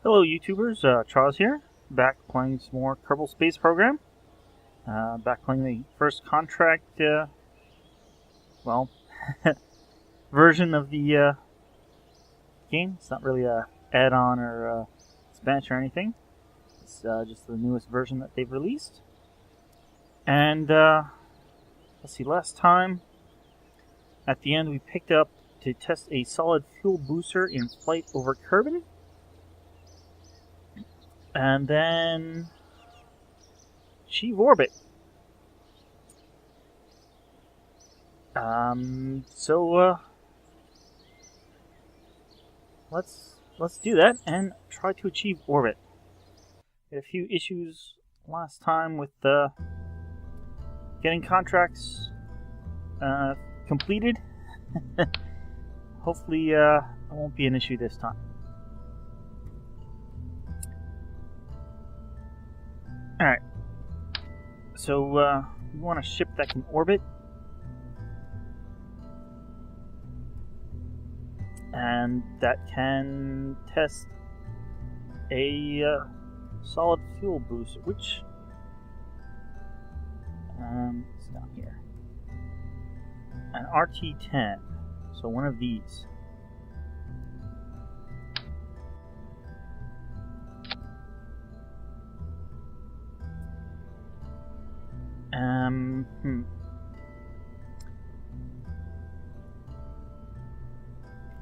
Hello YouTubers, Charles here, back playing some more Kerbal Space Program. Back playing the first contract, version of the game. It's not really a add-on or expansion or anything. It's just the newest version that they've released. And, let's see, last time, at the end we picked up to test a solid fuel booster in flight over Kerbal. And then achieve orbit. Let's do that and try to achieve orbit. Had a few issues last time with getting contracts completed. Hopefully, it won't be an issue this time. Alright, so we want a ship that can orbit, and that can test a solid fuel booster, which it's down here, an RT-10, so one of these.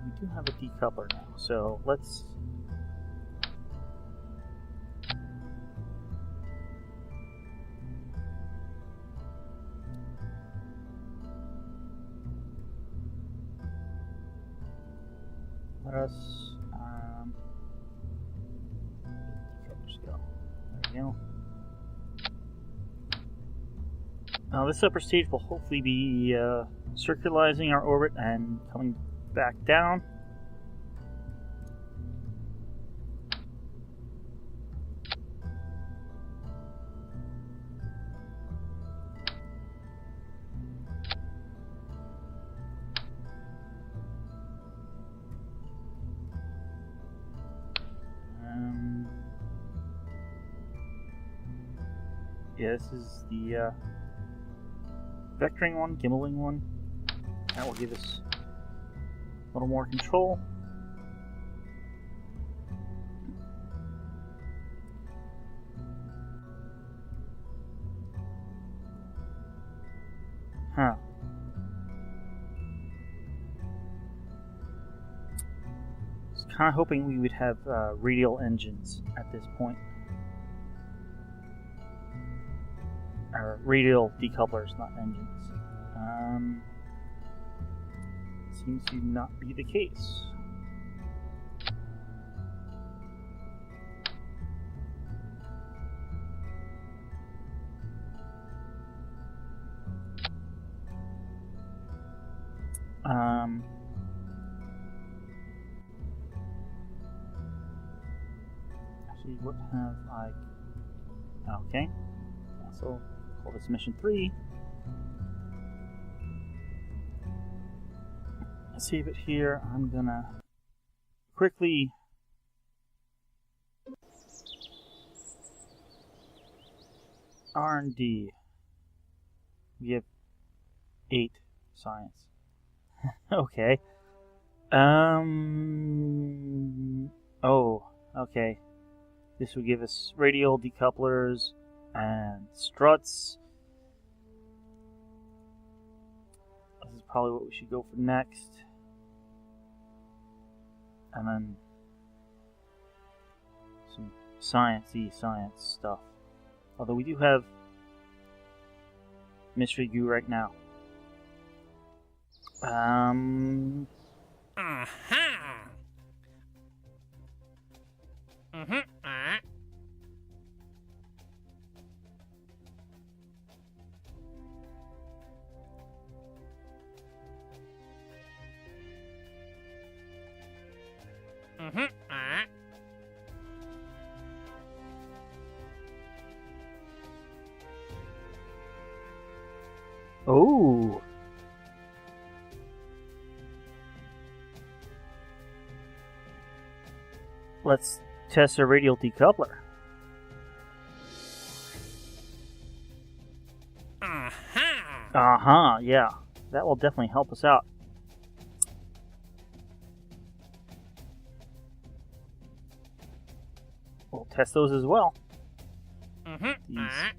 We do have a decoupler now, so let's let us decouplers go. There we go. Now this upper stage will hopefully be circularizing our orbit and coming back down. Yeah, this is the vectoring one, gimbaling one. That will give us a little more control. Huh. I was kind of hoping we would have radial engines at this point. Or radial decouplers, not engines. Seems to not be the case. Actually, what have I... Okay. So, call this mission 3. Save it here. I'm gonna quickly R&D. We have 8 science. Okay. Oh, okay. This would give us radial decouplers and struts. This is probably what we should go for next. And then some science-y science stuff. Although we do have mystery goo right now. Oh. Let's test a radial decoupler. Yeah. That will definitely help us out. We'll test those as well. These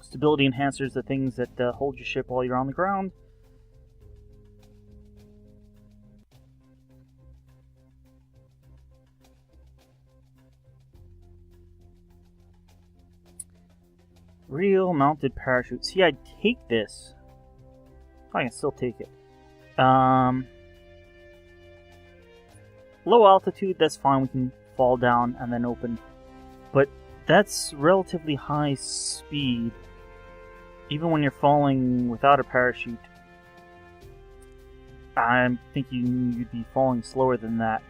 stability enhancers, the things that hold your ship while you're on the ground. Real mounted parachute. See, I'd take this. I can still take it. Low altitude, that's fine. We can fall down and then open. But that's relatively high speed. Even when you're falling without a parachute, I'm thinking you'd be falling slower than that.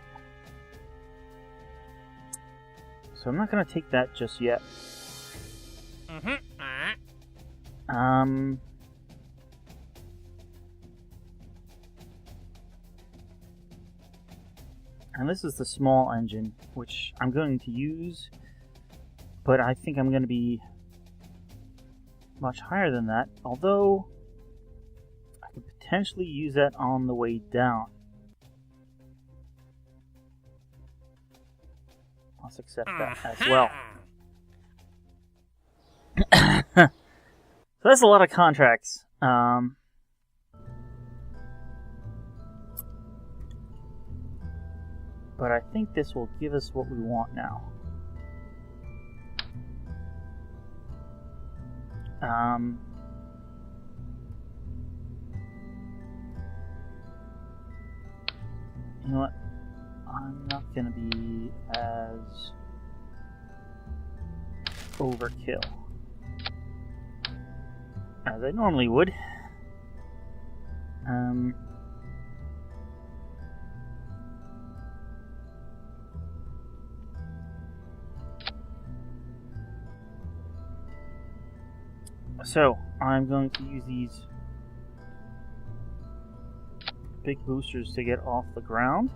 So I'm not going to take that just yet. And this is the small engine, which I'm going to use, but I think I'm going to be much higher than that, although I could potentially use that on the way down. Let's accept that as well. So that's a lot of contracts. But I think this will give us what we want now. You know what? I'm not going to be as overkill as I normally would. So, I'm going to use these big boosters to get off the ground.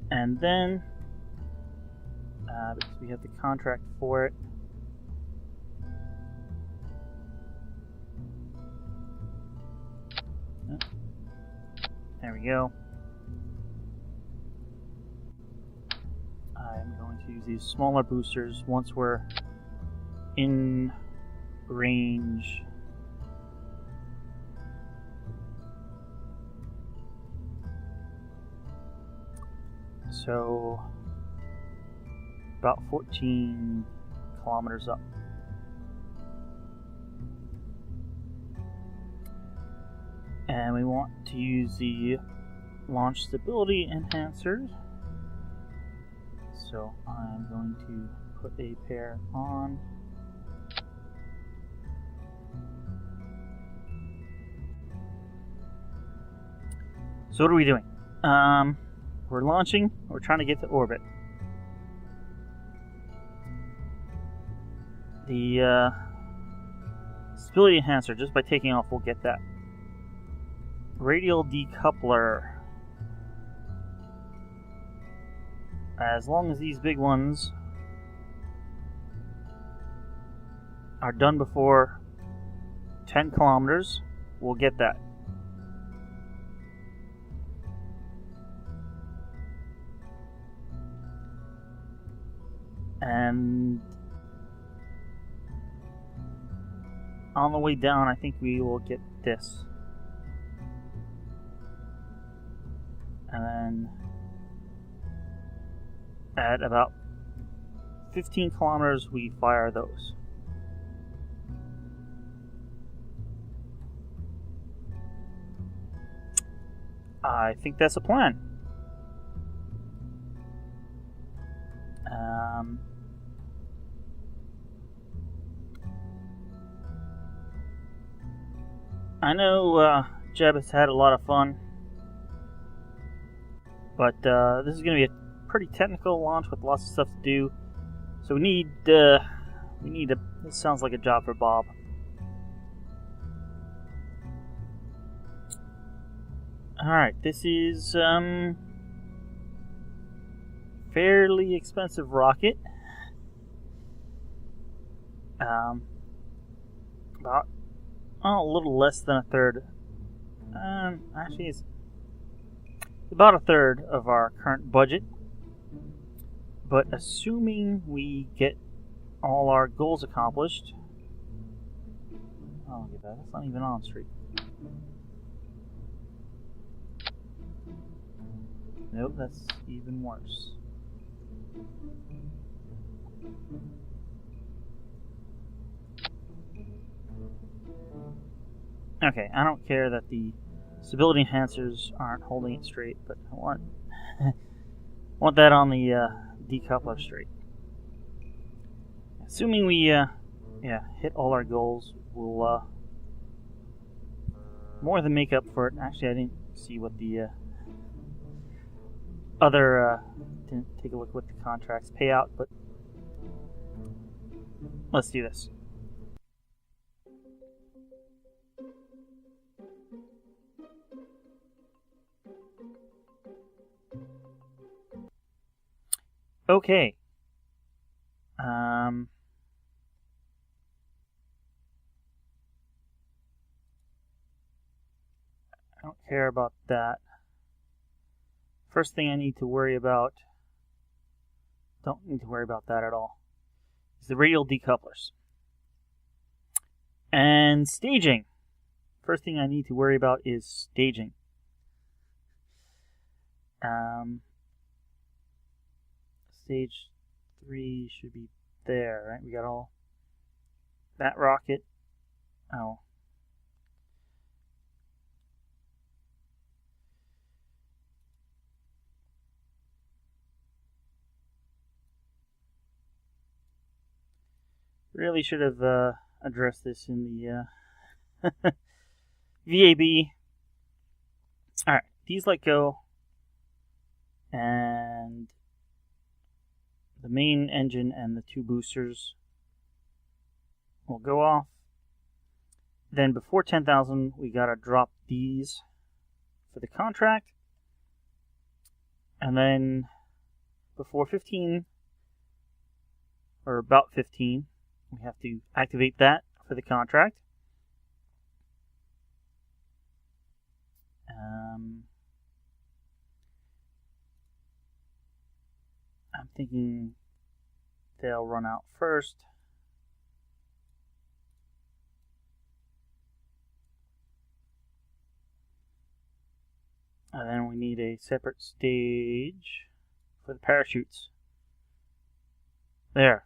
And then, because we have the contract for it, there we go. I'm going to use these smaller boosters once we're in range. So, about 14 kilometers up. And we want to use the launch stability enhancer. So I'm going to put a pair on. So what are we doing? We're launching. We're trying to get to orbit. The stability enhancer, just by taking off, we'll get that. Radial decoupler. As long as these big ones are done before 10 kilometers, we'll get that. And on the way down, I think we will get this. And then at about 15 kilometers, we fire those. I think that's a plan. I know Jeb has had a lot of fun, but this is going to be a pretty technical launch with lots of stuff to do. So we need a. This sounds like a job for Bob. Alright, this is, fairly expensive rocket. About, a little less than a third. Actually, it's about a third of our current budget. But assuming we get all our goals accomplished... Oh, look at that. That's not even on street. Nope, that's even worse. Okay, I don't care that the stability enhancers aren't holding it straight, but I want that on the decoupler straight. Assuming we hit all our goals, we'll more than make up for it. Actually, I didn't see what the didn't take a look at what the contracts pay out, but let's do this. Okay. I don't care about that. First thing I need to worry about, don't need to worry about that at all, is the radial decouplers. And staging. First thing I need to worry about is staging. Stage 3 should be there, right? We got all that rocket. Oh. Really should have addressed this in the VAB. Alright, these let go. And the main engine and the 2 boosters will go off. Then before 10,000, we gotta drop these for the contract. And then before 15, or about 15, we have to activate that for the contract. I'm thinking they'll run out first. And then we need a separate stage for the parachutes. There.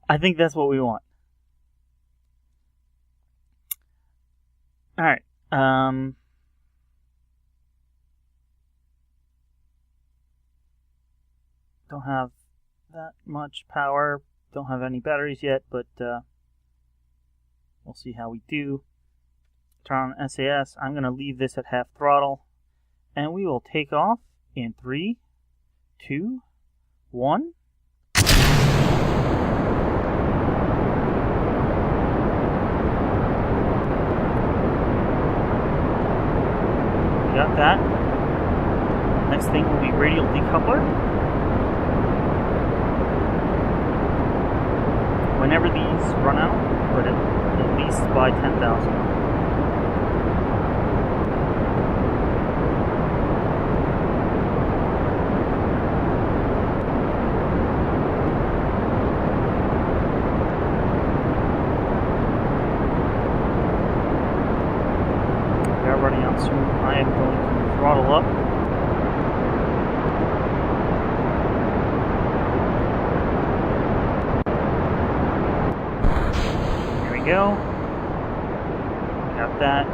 I think that's what we want. Alright. Don't have that much power. Don't have any batteries yet, but we'll see how we do. Turn on SAS. I'm going to leave this at half throttle. And we will take off in 3, 2, 1. We got that. Next thing will be radial decoupler. Whenever these run out, but at least by 10,000. They are running out soon. I am going to throttle up. Go. Got that.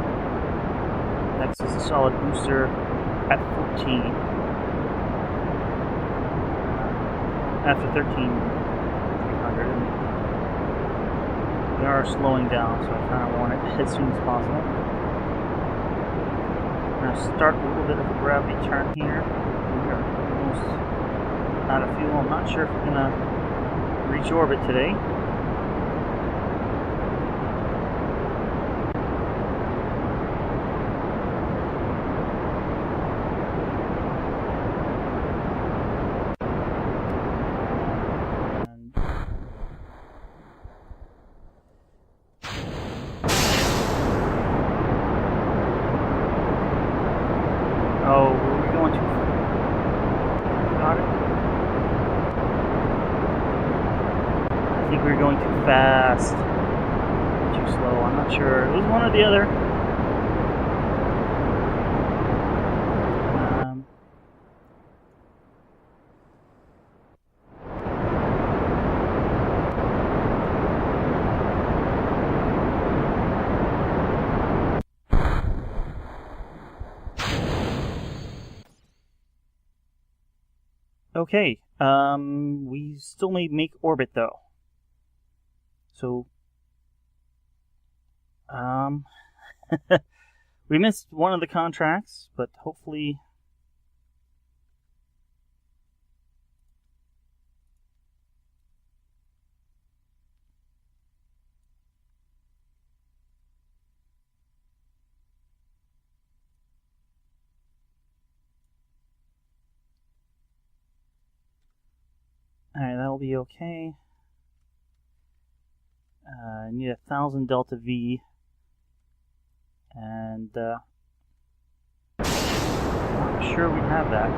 Next is a solid booster at 14. After 13, 300. We are slowing down, so I kind of want it as soon as possible. I'm going to start a little bit of a gravity turn here. We are almost out of fuel. I'm not sure if we're gonna reach orbit today. Oh, were we going too far? Got it. I think we were going too fast. Too slow, I'm not sure. It was one or the other. Okay, we still may make orbit though. So, we missed one of the contracts, but hopefully alright, that'll be okay. I need 1,000 delta V, and I'm sure we have that.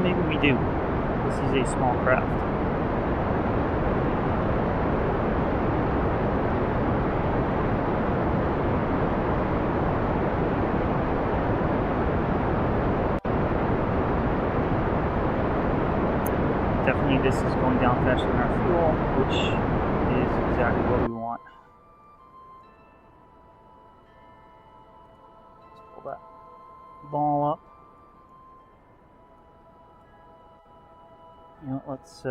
Maybe we do. This is a small craft. Definitely this is going down faster than our fuel, which is exactly what we want. Let's pull that ball up. You know, let's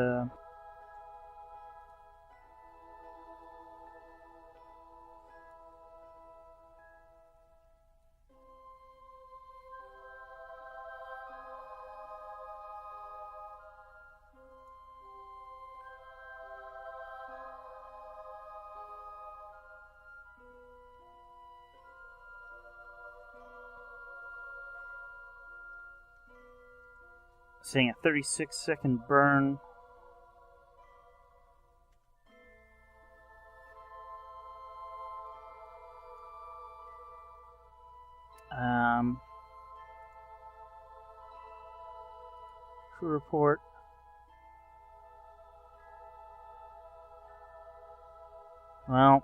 saying a 36-second burn. Crew report. Well,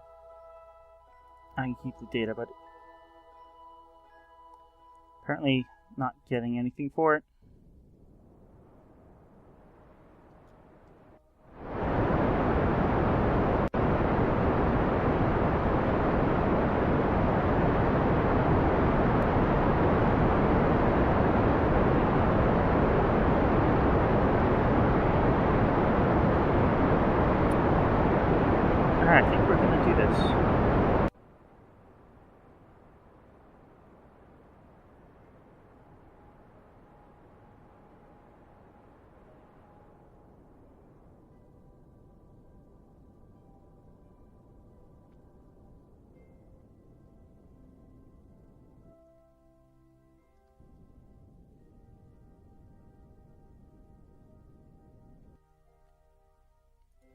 I can keep the data, but apparently not getting anything for it. Alright, I think we're going to do this.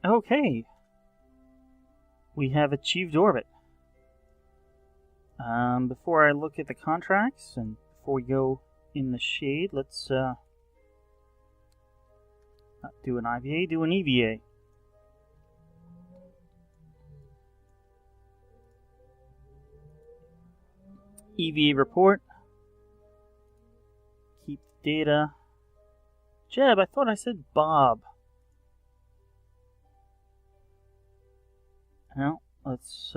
Okay. We have achieved orbit. Before I look at the contracts and before we go in the shade, let's not do an IVA, do an EVA. EVA report. Keep the data. Jeb, I thought I said Bob. Well, let's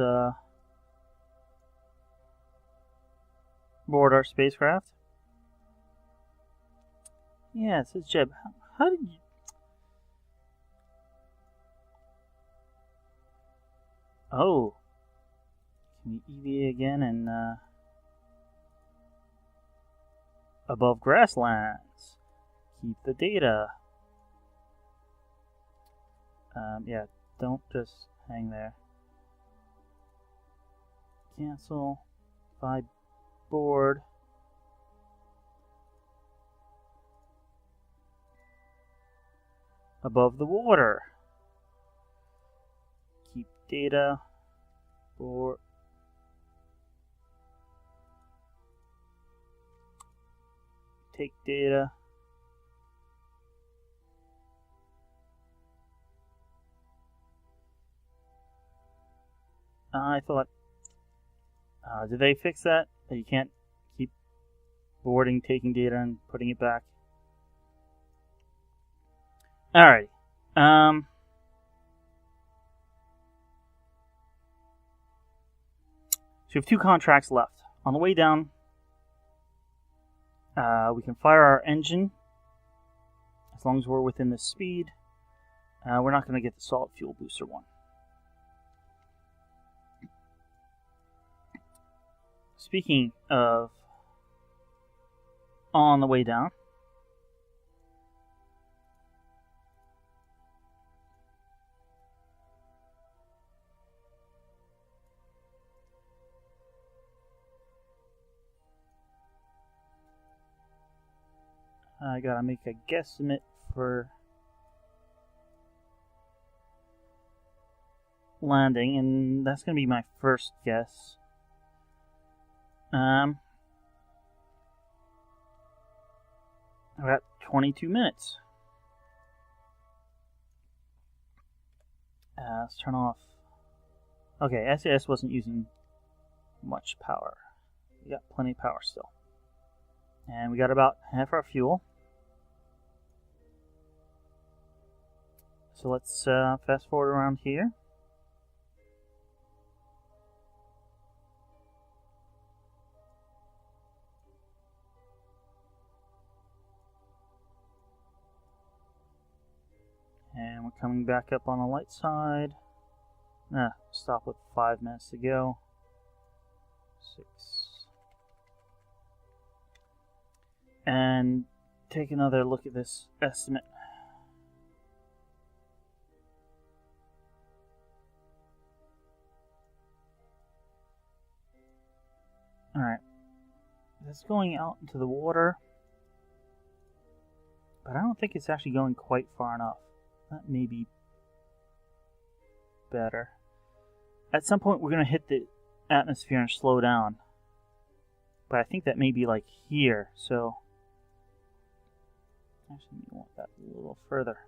board our spacecraft. Yeah, it says Jeb. How did you... Oh. Can we EVA again and above grasslands? Keep the data. Yeah, don't just hang there. Cancel. Buy board. Above the water. Keep data. Board. Take data. I thought, did they fix that? That you can't keep boarding, taking data, and putting it back? Alright. So we have 2 contracts left. On the way down, we can fire our engine as long as we're within the speed. We're not going to get the solid fuel booster one. Speaking of on the way down, I gotta make a guesstimate for landing, and that's gonna be my first guess. I've got 22 minutes. Let's turn off. Okay, SAS wasn't using much power. We got plenty of power still. And we got about half our fuel. So let's fast forward around here. And we're coming back up on the light side. Stop with 5 minutes to go. 6. And take another look at this estimate. Alright. That's going out into the water. But I don't think it's actually going quite far enough. That may be better. At some point we're going to hit the atmosphere and slow down. But I think that may be like here, so actually we want that a little further.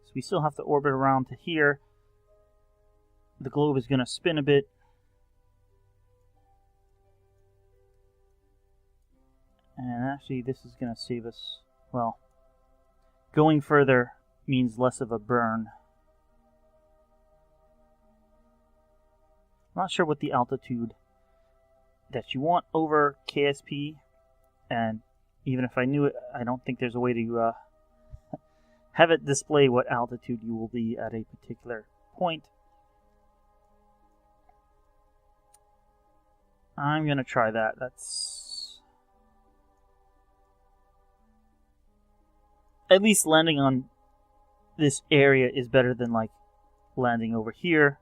So we still have to orbit around to here. The globe is going to spin a bit. And actually this is going to save us, well, going further means less of a burn. I'm not sure what the altitude that you want over KSP, and even if I knew it, I don't think there's a way to have it display what altitude you will be at a particular point. I'm going to try that. That's at least landing on this area is better than like landing over here.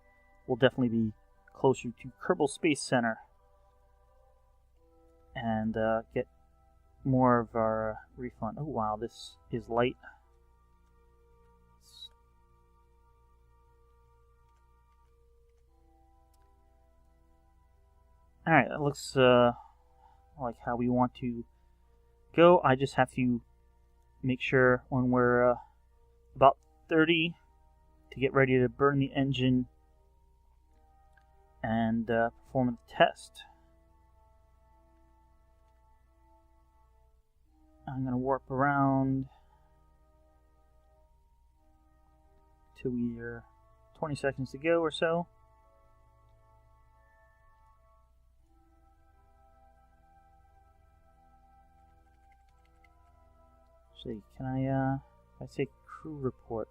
We'll definitely be closer to Kerbal Space Center and get more of our refund. Oh wow, this is light. Alright, that looks like how we want to go. I just have to make sure when we're about 30 to get ready to burn the engine and perform the test. I'm going to warp around till we're 20 seconds to go or so. Actually, can I say crew report?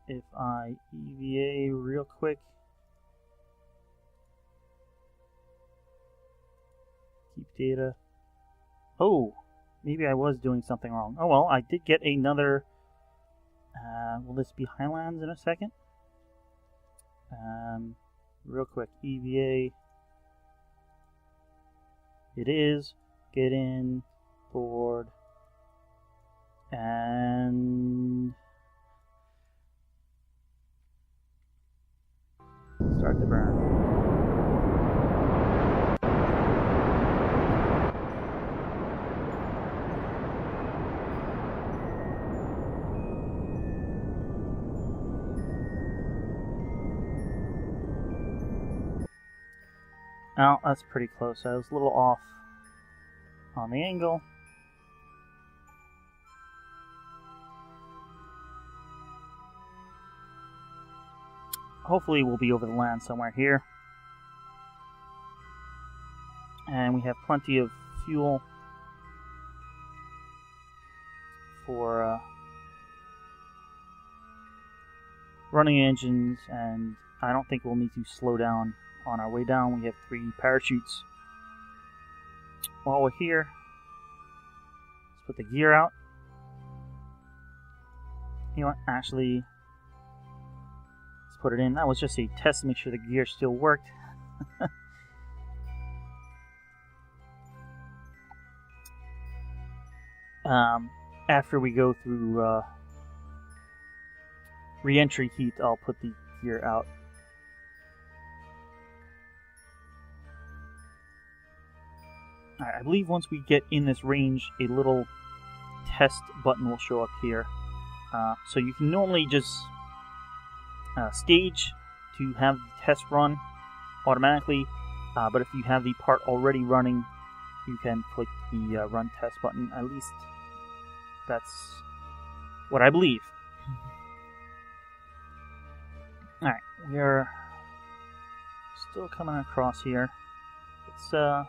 if I EVA real quick. Keep data. Oh, maybe I was doing something wrong. Oh well, I did get another. Will this be Highlands in a second? Real quick, EVA. It is. Get in, board, and start the burn. Oh, that's pretty close. I was a little off on the angle. Hopefully we'll be over the land somewhere here. And we have plenty of fuel for running engines, and I don't think we'll need to slow down on our way down. We have 3 parachutes. While we're here, let's put the gear out. You know what, actually, let's put it in. That was just a test to make sure the gear still worked. After we go through re-entry heat, I'll put the gear out. Alright, I believe once we get in this range, a little test button will show up here. So you can normally just stage to have the test run automatically, but if you have the part already running, you can click the run test button. At least that's what I believe. Alright, we're still coming across here. Let's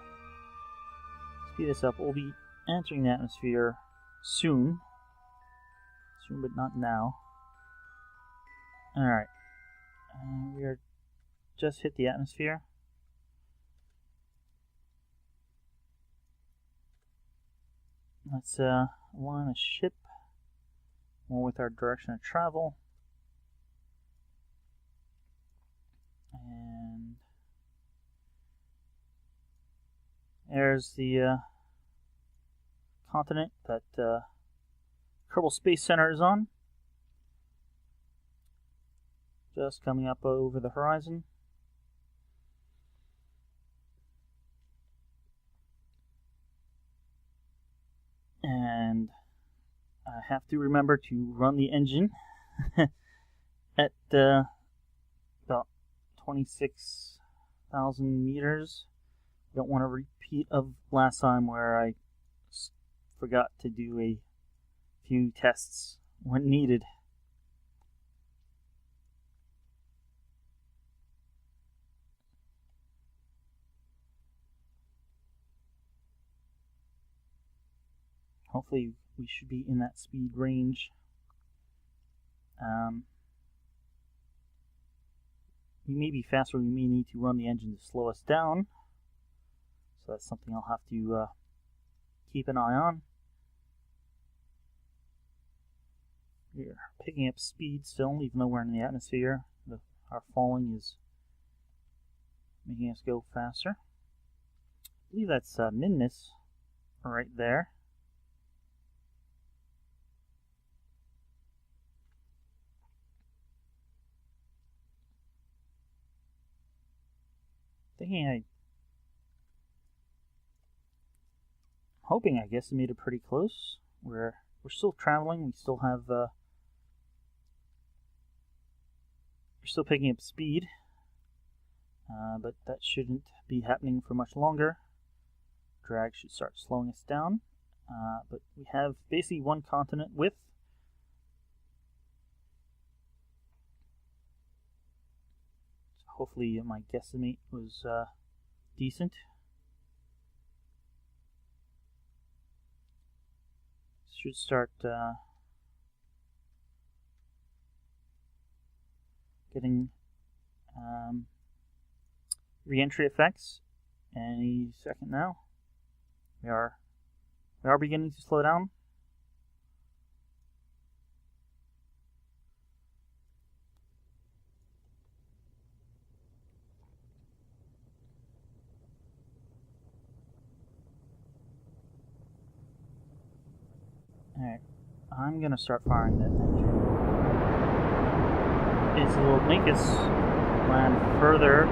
speed this up. We'll be entering the atmosphere soon. Soon, but not now. Alright. We are just hit the atmosphere. Let's align a ship more with our direction of travel. And there's the continent that Kerbal Space Center is on. Just coming up over the horizon. And I have to remember to run the engine at about 26,000 meters. Don't want a repeat of last time where I forgot to do a few tests when needed. Hopefully we should be in that speed range. We may be faster, we may need to run the engine to slow us down. So that's something I'll have to keep an eye on. We're picking up speed still, even though we're in the atmosphere. Our falling is making us go faster. I believe that's min-miss right there. Hoping, I guess, I made it pretty close. We're still traveling. We still have we're still picking up speed, but that shouldn't be happening for much longer. Drag should start slowing us down, but we have basically one continent width. Hopefully my guesstimate was decent. Should start getting re-entry effects any second now. We are beginning to slow down. Alright, I'm gonna start firing that engine. It will make us land further.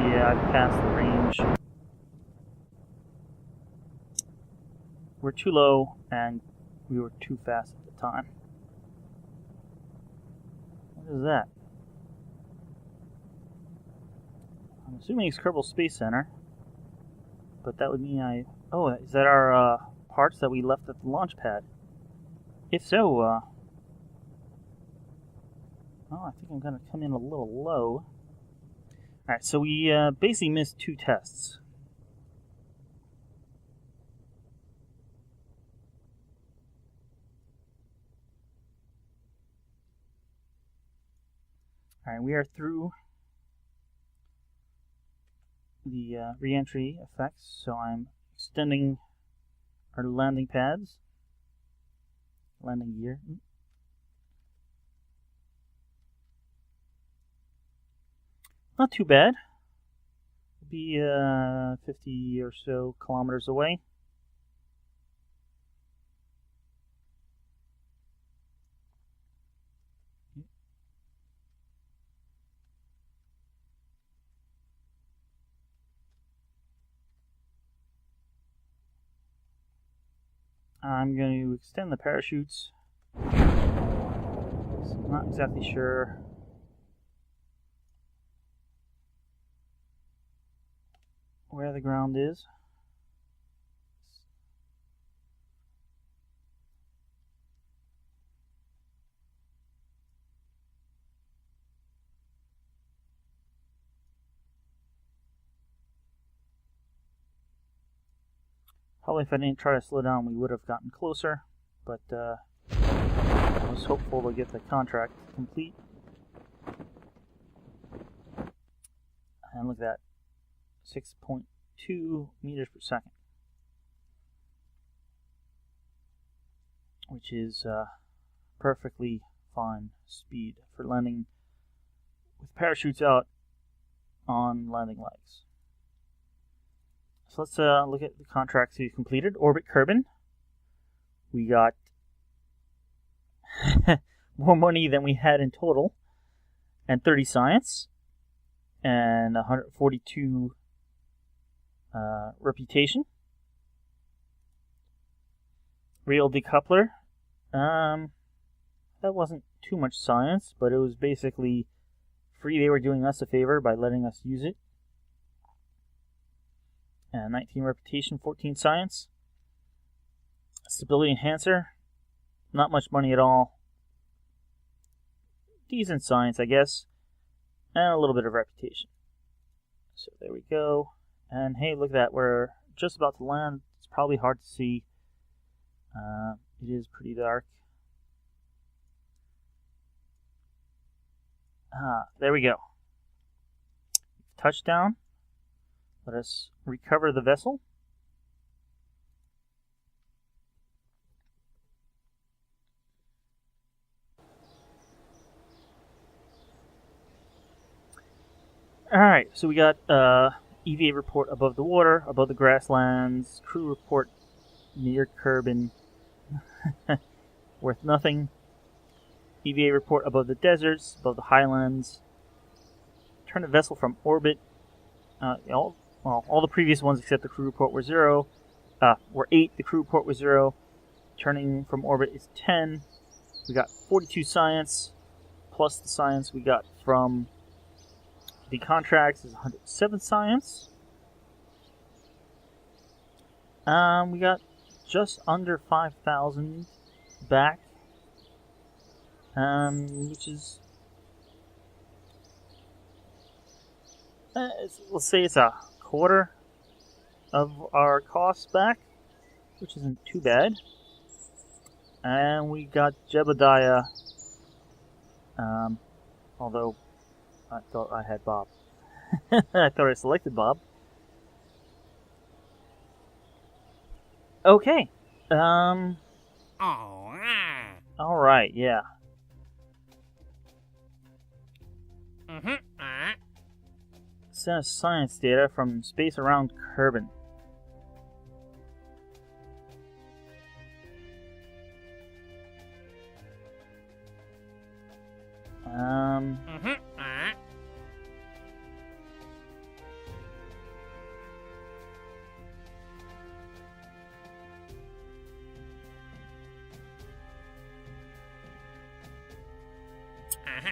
Yeah, I've passed the range. We're too low and we were too fast at the time. What is that? I'm assuming it's Kerbal Space Center, but that would mean oh, is that our parts that we left at the launch pad? If so, oh, I think I'm gonna come in a little low. Alright, so we basically missed 2 tests. Alright, we are through the re-entry effects, so I'm extending our landing pads, landing gear. Not too bad. We'll be 50 or so kilometers away. I'm going to extend the parachutes. So I'm not exactly sure where the ground is. Probably if I didn't try to slow down, we would have gotten closer, but I was hopeful to get the contract complete. And look at that, 6.2 meters per second, which is perfectly fine speed for landing with parachutes out on landing legs. So let's look at the contracts we completed. Orbit Kerbin. We got more money than we had in total, and 30 science, and 142 reputation. Rail decoupler. That wasn't too much science, but it was basically free. They were doing us a favor by letting us use it. 19 reputation, 14 science. Stability enhancer, not much money at all. Decent science, I guess, and a little bit of reputation. So there we go. And hey, look at that, we're just about to land. It's probably hard to see. It is pretty dark. There we go. Touchdown. Let us recover the vessel. Alright, so we got EVA report above the water, above the grasslands, crew report near Kerbin, worth nothing. EVA report above the deserts, above the highlands. Turn the vessel from orbit. All the previous ones except the crew report were 0. Were 8. The crew report was 0. Turning from orbit is 10. We got 42 science, plus the science we got from the contracts is 107 science. We got just under 5,000 back, which is, let's say it's a quarter of our costs back. which isn't too bad. And we got Jebediah, although I thought I had Bob. I thought I selected Bob. Okay. Alright, yeah. Send us science data from space around Kerbal.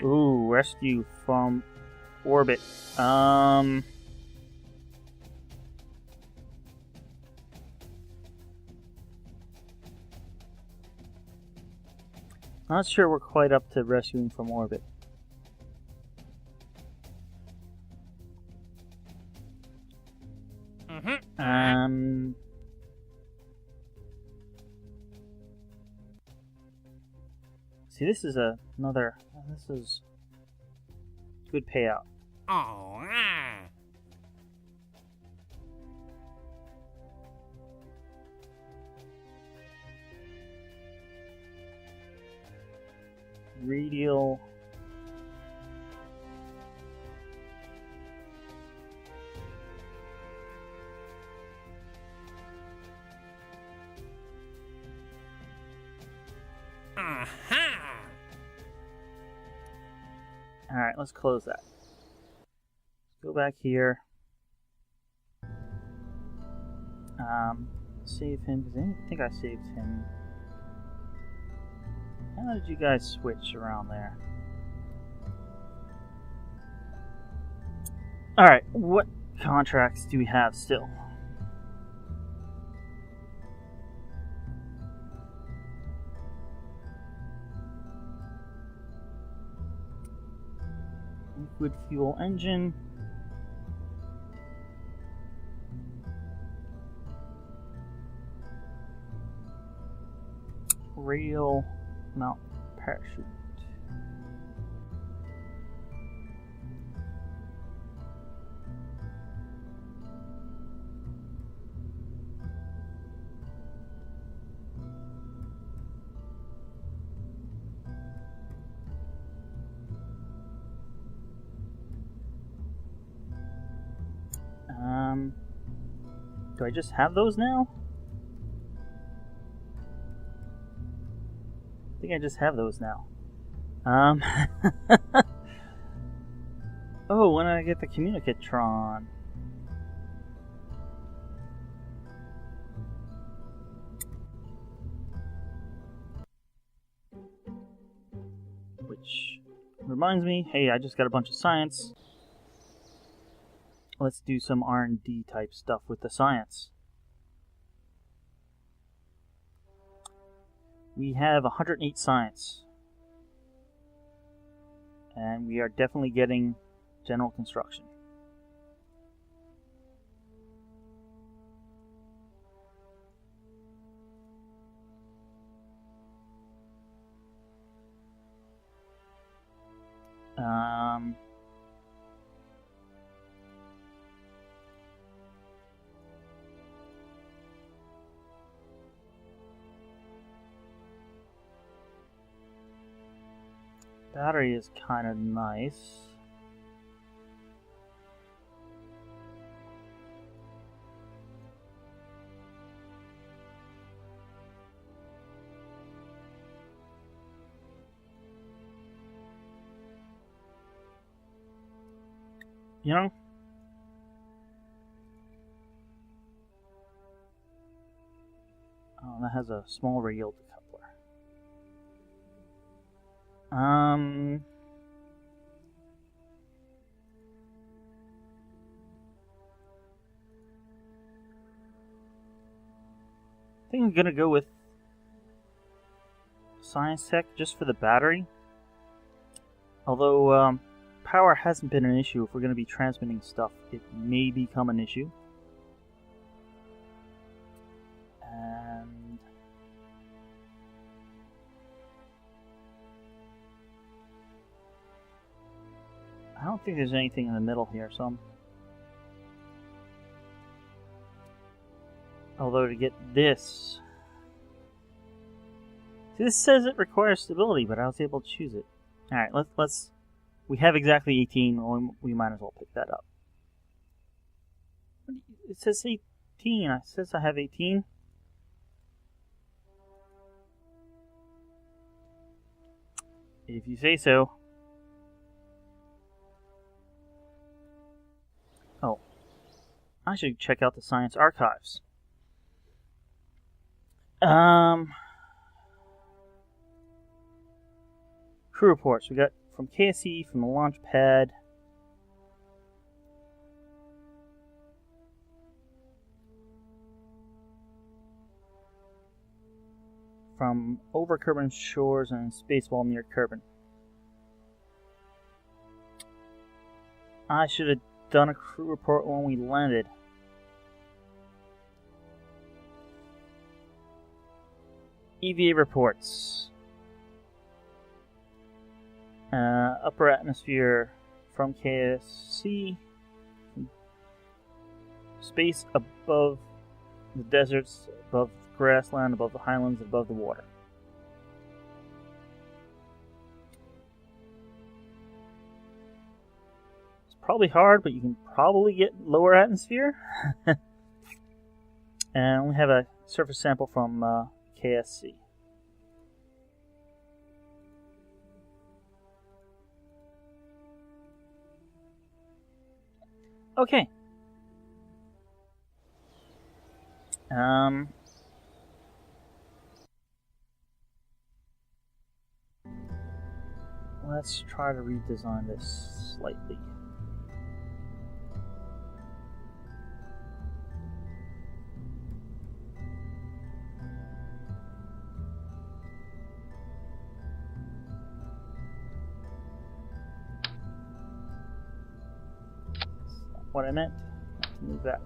Ooh, rescue from orbit. Not sure we're quite up to rescuing from orbit. See, this is another. This is good payout. Radial. Alright, let's close that. Let's go back here. Save him, because I didn't think I saved him. How did you guys switch around there? Alright, what contracts do we have still? Liquid fuel engine. Radial mount parachute. Do I just have those now? I think I just have those now. Oh, when did I get the Communicatron? Which reminds me, hey, I just got a bunch of science. Let's do some R&D type stuff with the science. We have 108 science. And we are definitely getting general construction. Battery is kind of nice. You know? Oh, that has a small radial decoupler. I think I'm gonna go with Science Tech just for the battery. Although, power hasn't been an issue. If we're gonna be transmitting stuff, it may become an issue. And don't think there's anything in the middle here, so although to get this... See, this says it requires stability, but I was able to choose it. Alright, let's... We have exactly 18, well, we might as well pick that up. It says 18. It says I have 18. If you say so. Oh. I should check out the science archives. Crew reports. We got from KSC, from the launch pad. From over Kerbal shores and spacewall near Kerbal. I should have done a crew report when we landed. EVA reports. Upper atmosphere from KSC. Space above the deserts, above the grassland, above the highlands, above the water. It's probably hard, but you can probably get lower atmosphere. And we have a surface sample from KSC. Okay. Let's try to redesign this slightly. What I meant, move that.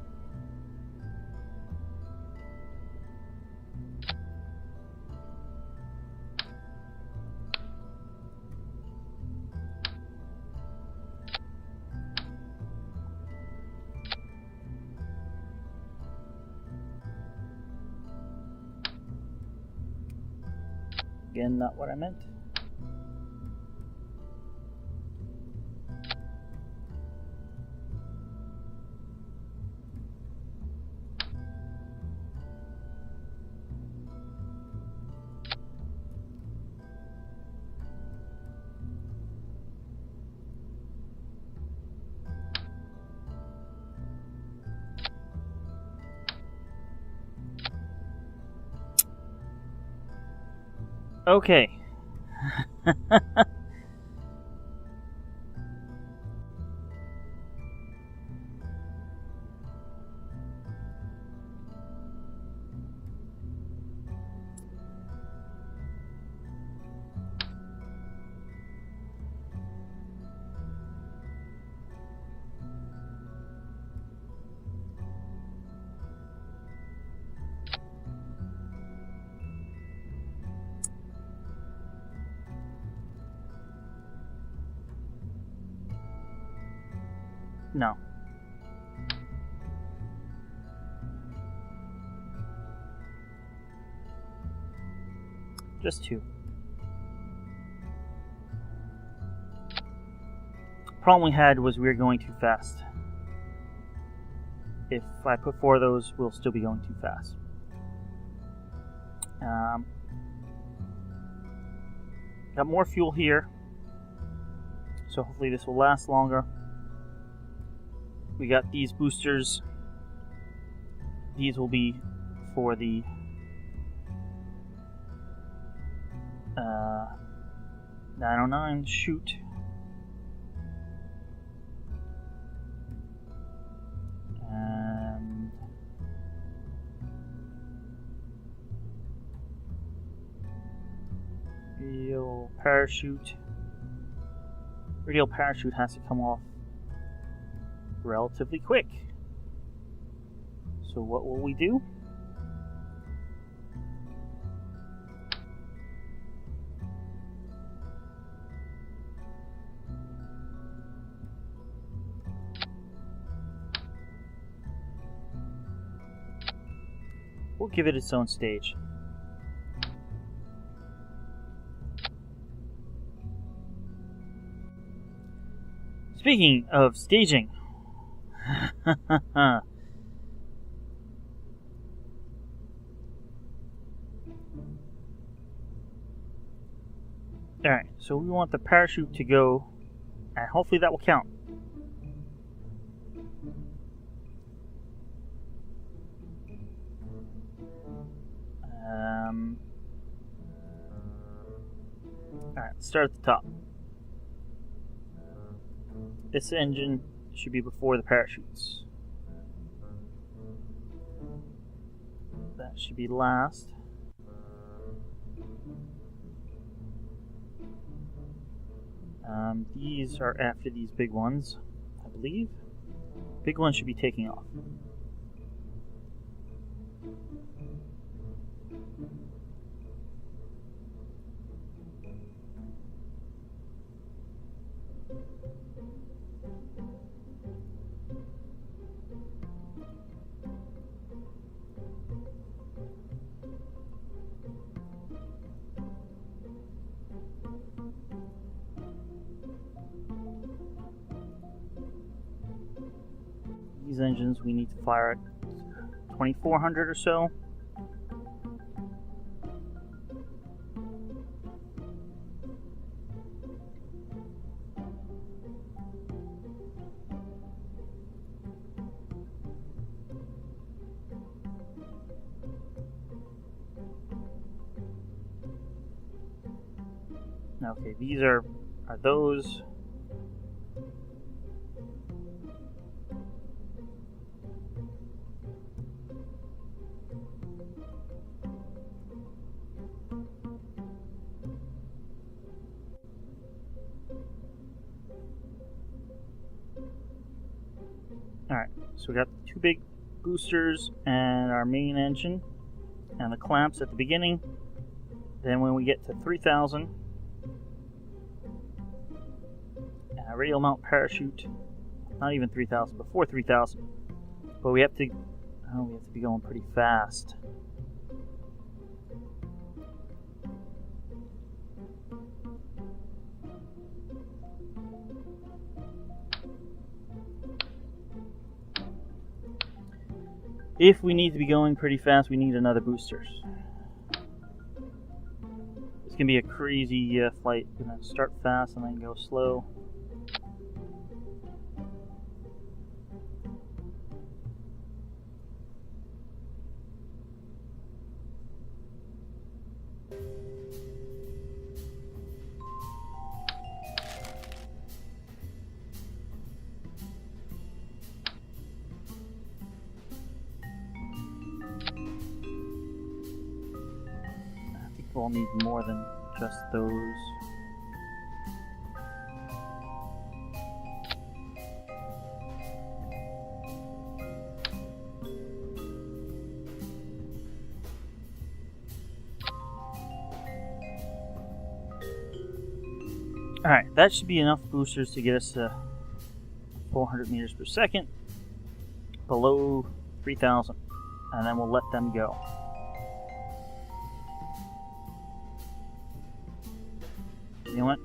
Again, not what I meant. Okay. No. Just two. Problem we had was we were going too fast. If I put 4 of those, we'll still be going too fast. Got more fuel here, so hopefully this will last longer. We got these boosters. These will be for the 909 shoot. And radial parachute. Radial parachute has to come off relatively quick. So what will we do? We'll give it its own stage. Speaking of staging, alright, so we want the parachute to go, and hopefully that will count. Alright, let's start at the top. This engine should be before the parachutes. That should be last. These are after these big ones, I believe. Big ones should be taking off. These engines we need to fire at 2400 or so. Okay, these are those. Alright, so we got two big boosters and our main engine and the clamps at the beginning. Then when we get to 3000, a radial mount parachute, not even 3000, before 3000. But we have to be going pretty fast. If we need to be going pretty fast, we need another booster. It's going to be a crazy flight. We're going to start fast and then go slow. We'll need more than just those. Alright, that should be enough boosters to get us to 400 meters per second, below 3000, and then we'll let them go. You know what?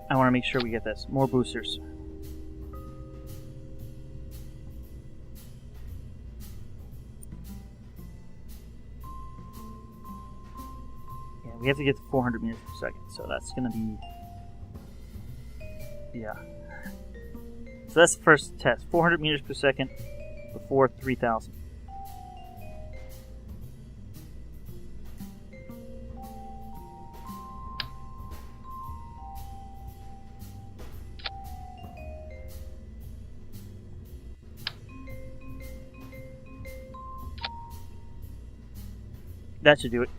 I want to make sure we get this. More boosters. We have to get to 400 meters per second, so that's going to be... yeah. So that's the first test. 400 meters per second before 3000. That should do it.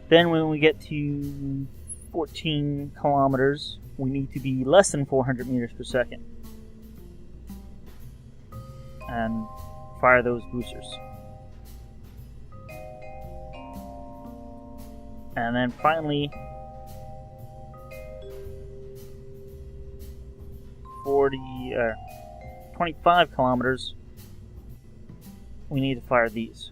Then when we get to 14 kilometers, we need to be less than 400 meters per second. And fire those boosters. And then finally, 25 kilometers, we need to fire these.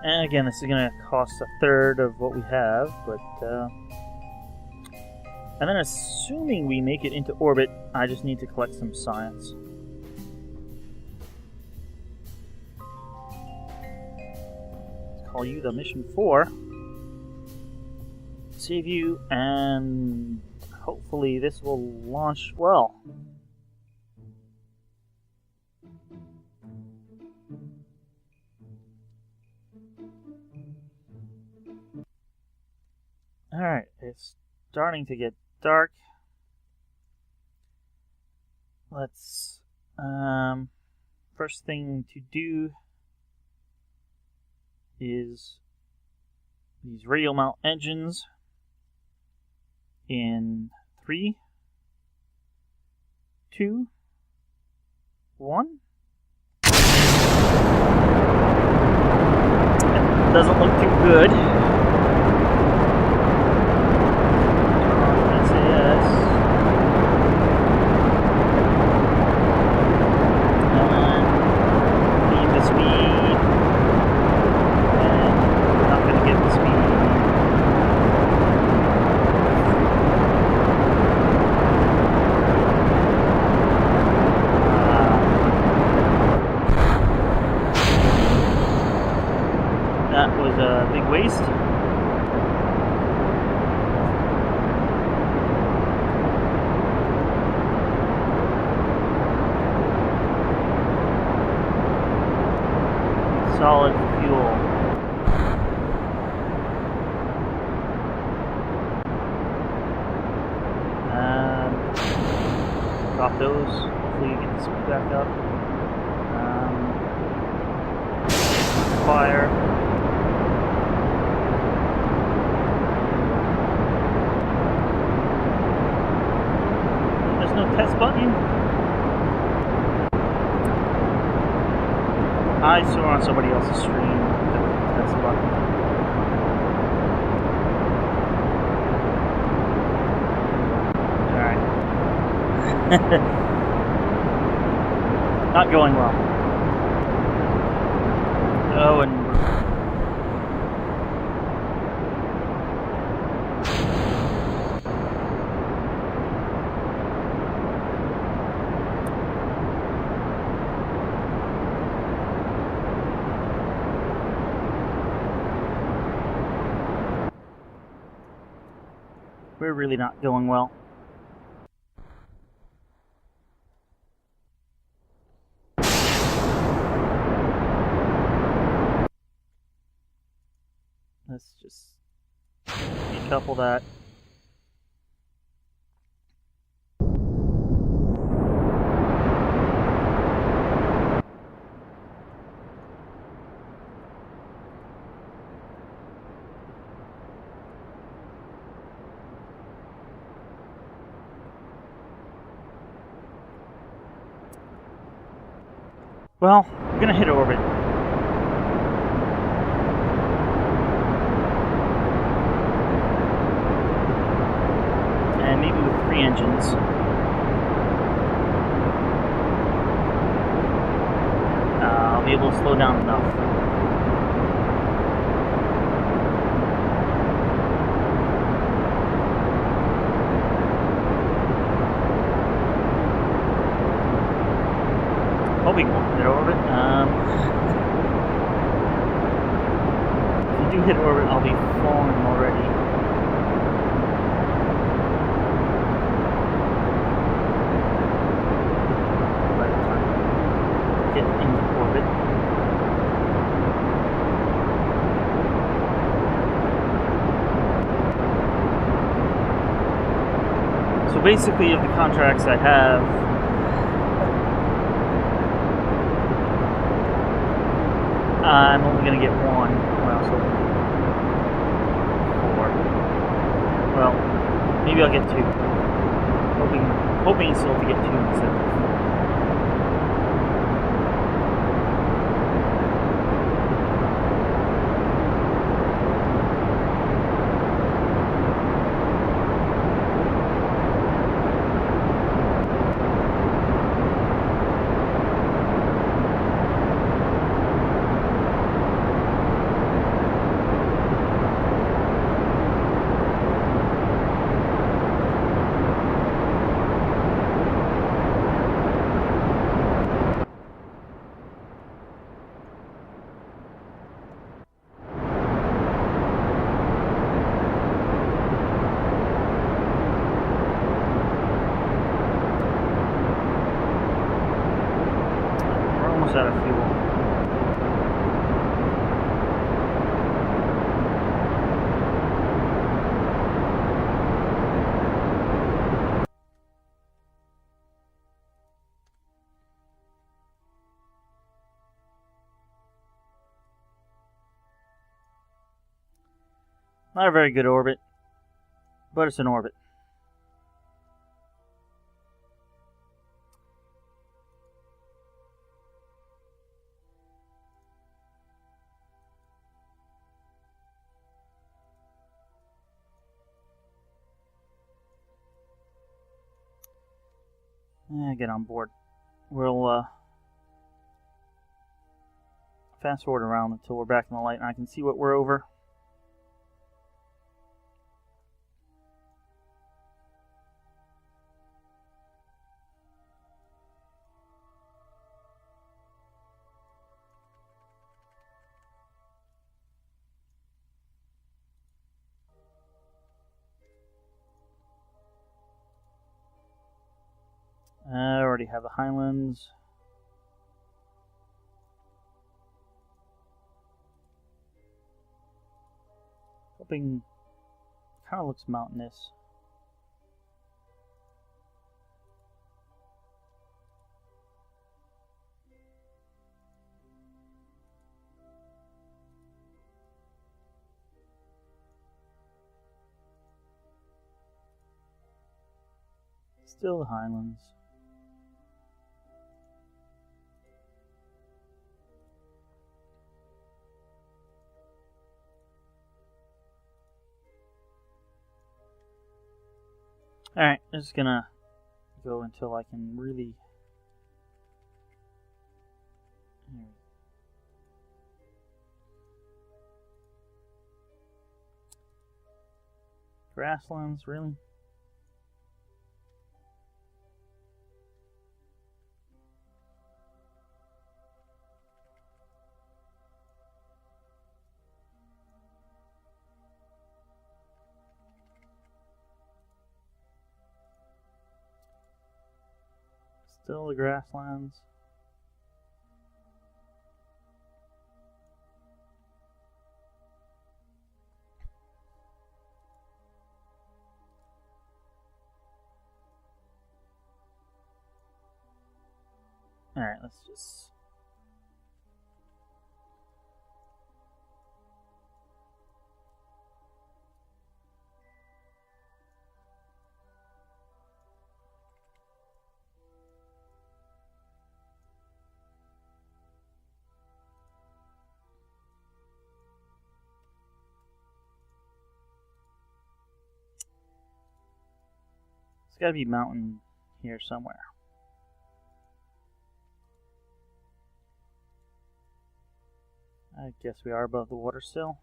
And again, this is going to cost a third of what we have, but and then assuming we make it into orbit, I just need to collect some science. Let's call you the mission 4. Save you, and hopefully this will launch well. Alright, it's starting to get dark. Let's, first thing to do is these radial mount engines in 3, 2, 1. It doesn't look too good. That was a big waste. Solid fuel. Drop those. Hopefully you get the speed back up. Fire. There's no test button. I saw on somebody else's stream the test button. Alright. Not going well. Oh, and we're really not going well. Let's just decouple that. Well, we're gonna hit orbit. And maybe with 3 engines. I'll be able to slow down enough. Hoping we'll hit orbit. If we do hit orbit, I'll be falling already. By the time I get into orbit. So basically, of the contracts I have, I'm only going to get one. Well, so 4. Well, maybe I'll get 2. Hoping still to get 2 instead of 4. Out of fuel. Not a very good orbit, but it's an orbit. Get on board. We'll fast forward around until we're back in the light and I can see what we're over. I already have the highlands. Hoping, kind of looks mountainous. Still the highlands. Alright, I'm just gonna go until I can really... Grasslands, really? Still the grasslands. Alright, let's just... There's gotta be a mountain here somewhere. I guess we are above the water still.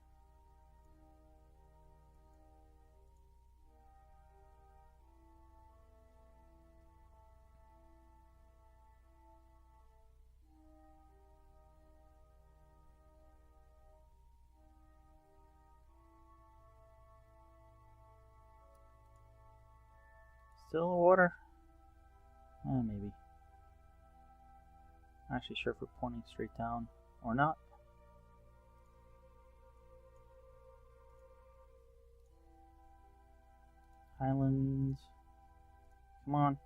Still the water? Maybe. Not actually sure if we're pointing straight down or not. Highlands. Come on.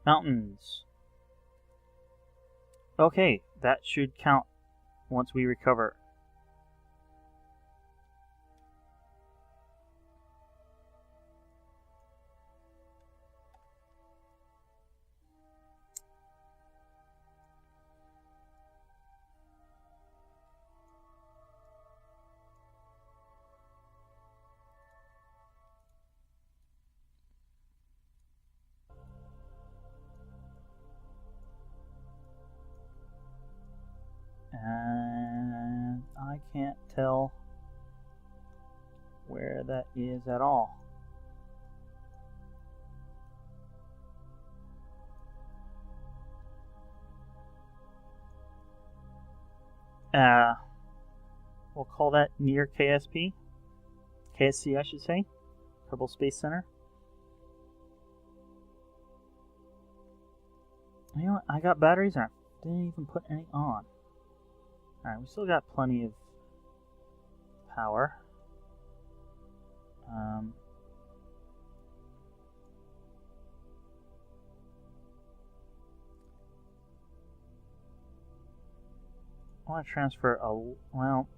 Mountains. Okay, that should count once we recover. And I can't tell where that is at all. We'll call that near KSC, I should say, Kerbal Space Center. You know what? I got batteries and I didn't even put any on. Alright, we still got plenty of power. I want to transfer a... well...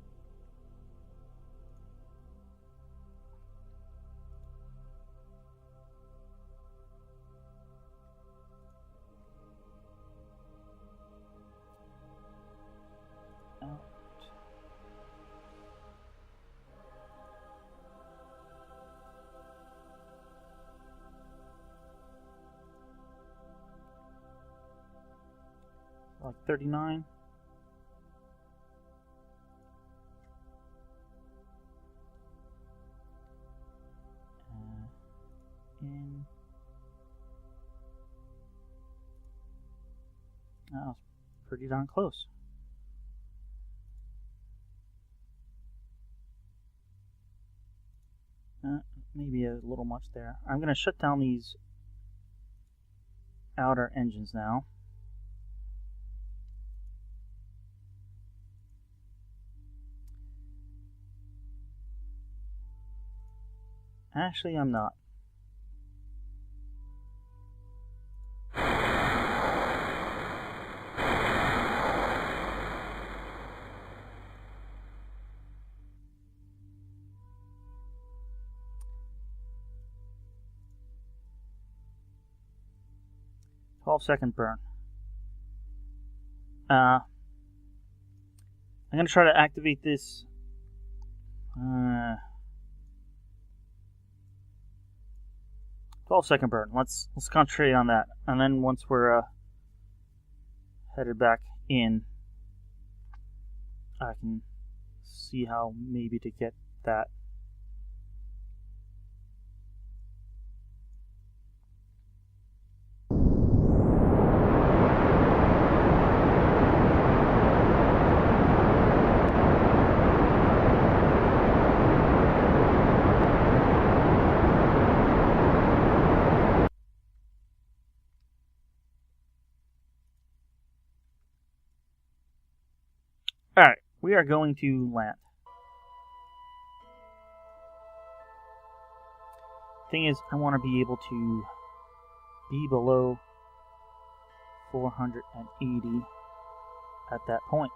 like 39. In. That was pretty darn close. Maybe a little much there. I'm going to shut down these outer engines now. Actually, I'm not. Second burn. I'm going to try to activate this 12-second burn. Let's concentrate on that, and then once we're headed back in, I can see how maybe to get that. Alright, we are going to land. Thing is, I want to be able to be below 480 at that point.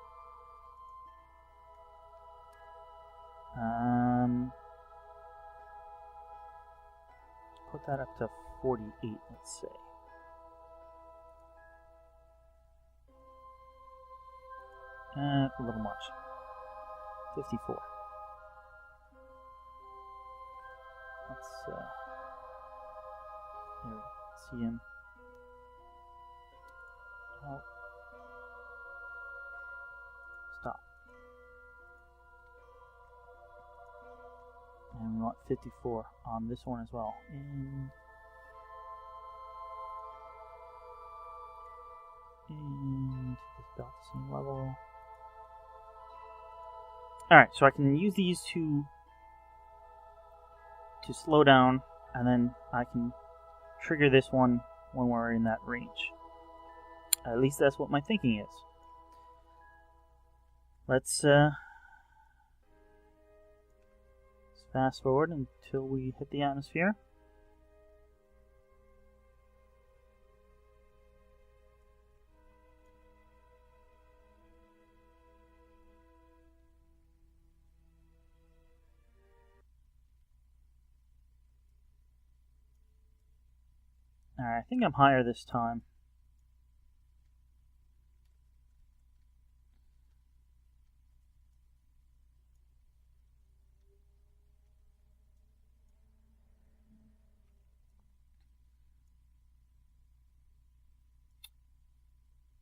Put that up to 48, let's say. A little much. 54. Let's there we see him. Oh. Stop. And we want 54 on this one as well. And it's about the same level. Alright, so I can use these to slow down, and then I can trigger this one when we're in that range. At least that's what my thinking is. Let's fast forward until we hit the atmosphere. Alright, I think I'm higher this time.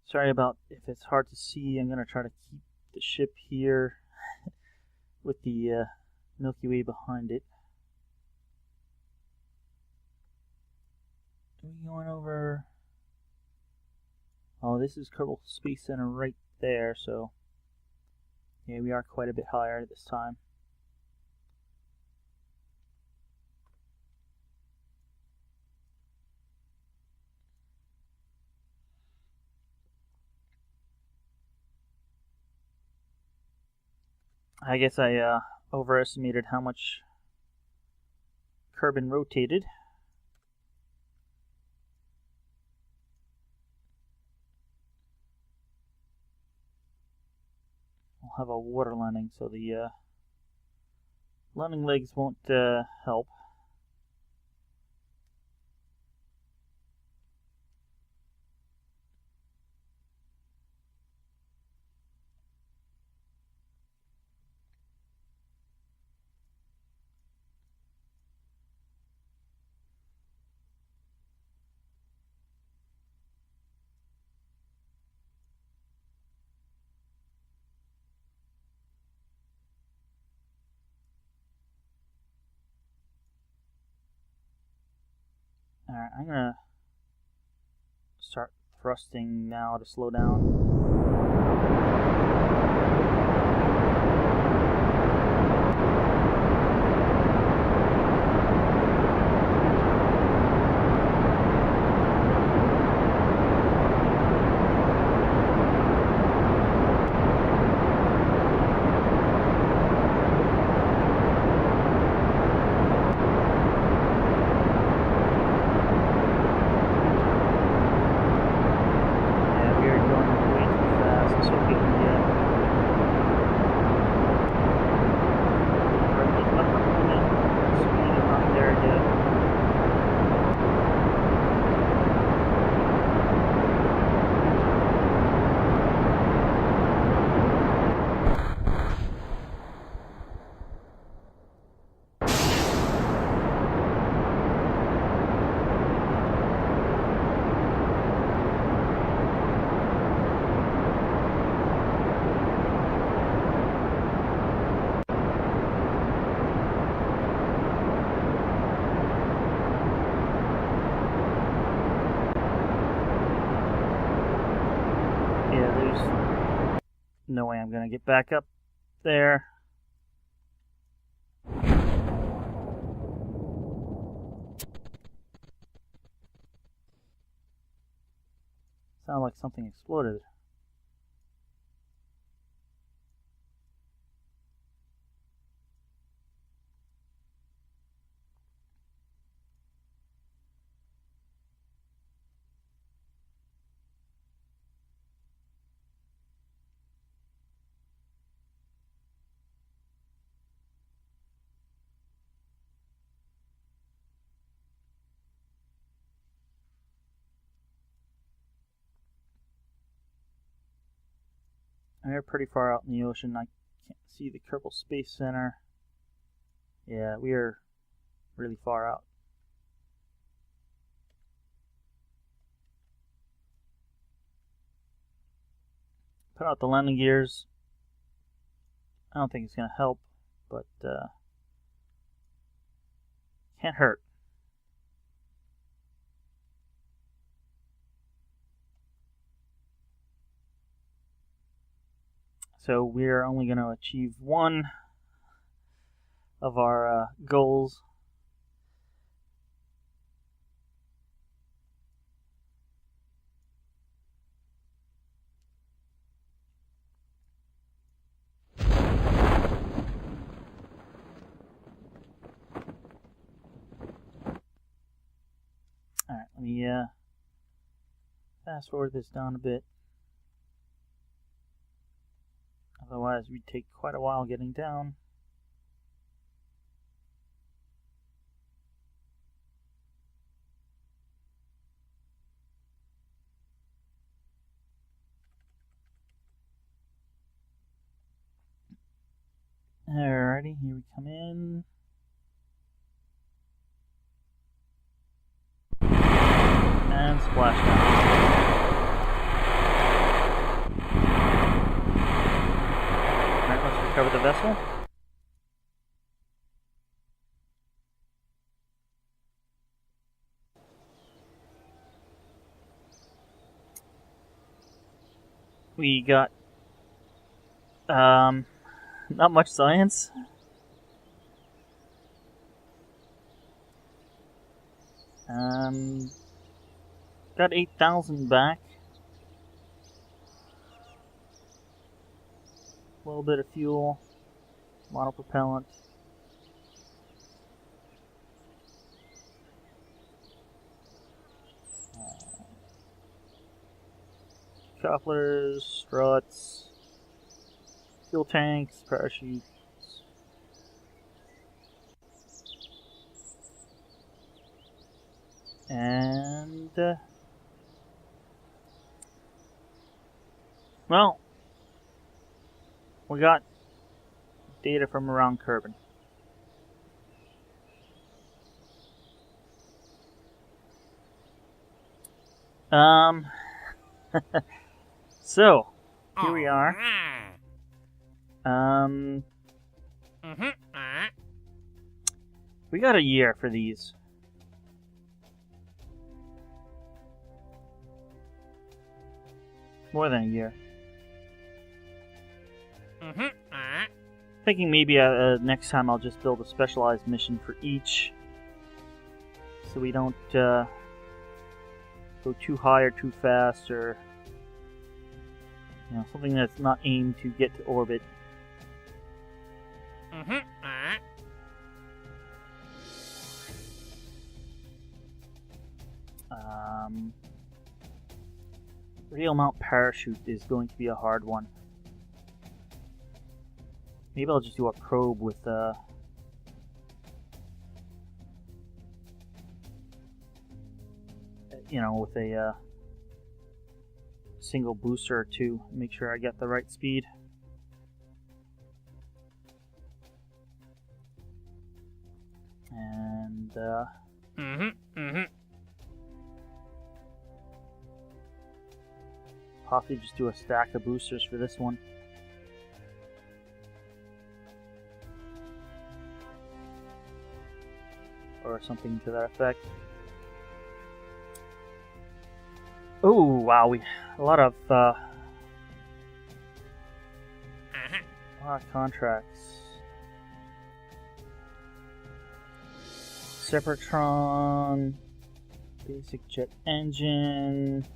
Sorry about if it's hard to see. I'm going to try to keep the ship here with the Milky Way behind it. Are we going over? Oh, this is Kerbal Space Center right there, so yeah, we are quite a bit higher this time. I guess I overestimated how much Kerbin rotated. We'll have a water landing, so the landing legs won't help. Alright, I'm gonna start thrusting now to slow down. No way I'm gonna get back up there. Sounded like something exploded. We're pretty far out in the ocean. I can't see the Kerbal Space Center. Yeah, we are really far out. Put out the landing gears. I don't think it's going to help, but can't hurt. So we're only going to achieve one of our goals. Alright, let me fast forward this down a bit. Otherwise, we'd take quite a while getting down. Alrighty, here we come in. And splashdown. Alright, let's recover the vessel. We got not much science. Got 8,000 back. A little bit of fuel, monopropellant. Couplers, struts, fuel tanks, parachutes. And, well, we got data from around Kerbal. So, here we are. We got a year for these. More than a year. Thinking maybe next time I'll just build a specialized mission for each, so we don't go too high or too fast, or something that's not aimed to get to orbit. Radial mount parachute is going to be a hard one. Maybe I'll just do a probe with with a single booster or two. Make sure I get the right speed. And possibly just do a stack of boosters for this one. Or something to that effect. Oh wow, a lot of contracts. Separatron, basic jet engine,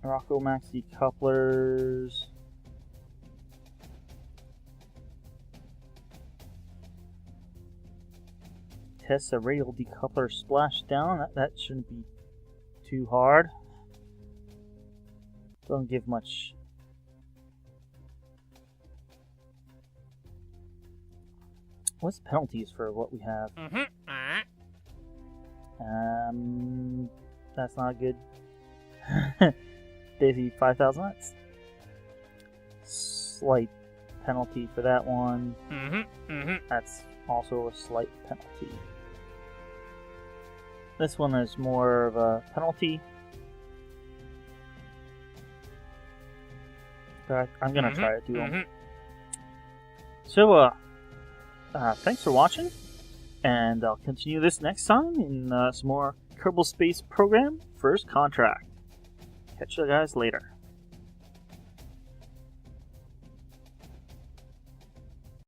Rocco Max decouplers. Test a radial decoupler splashdown. That shouldn't be too hard. Don't give much. What's the penalties for what we have? That's not good. Basically 5,000. That's slight penalty for that one. That's also a slight penalty. This one is more of a penalty. But I'm gonna try to do them. So, thanks for watching, and I'll continue this next time in some more Kerbal Space Program First Contract. Catch you guys later.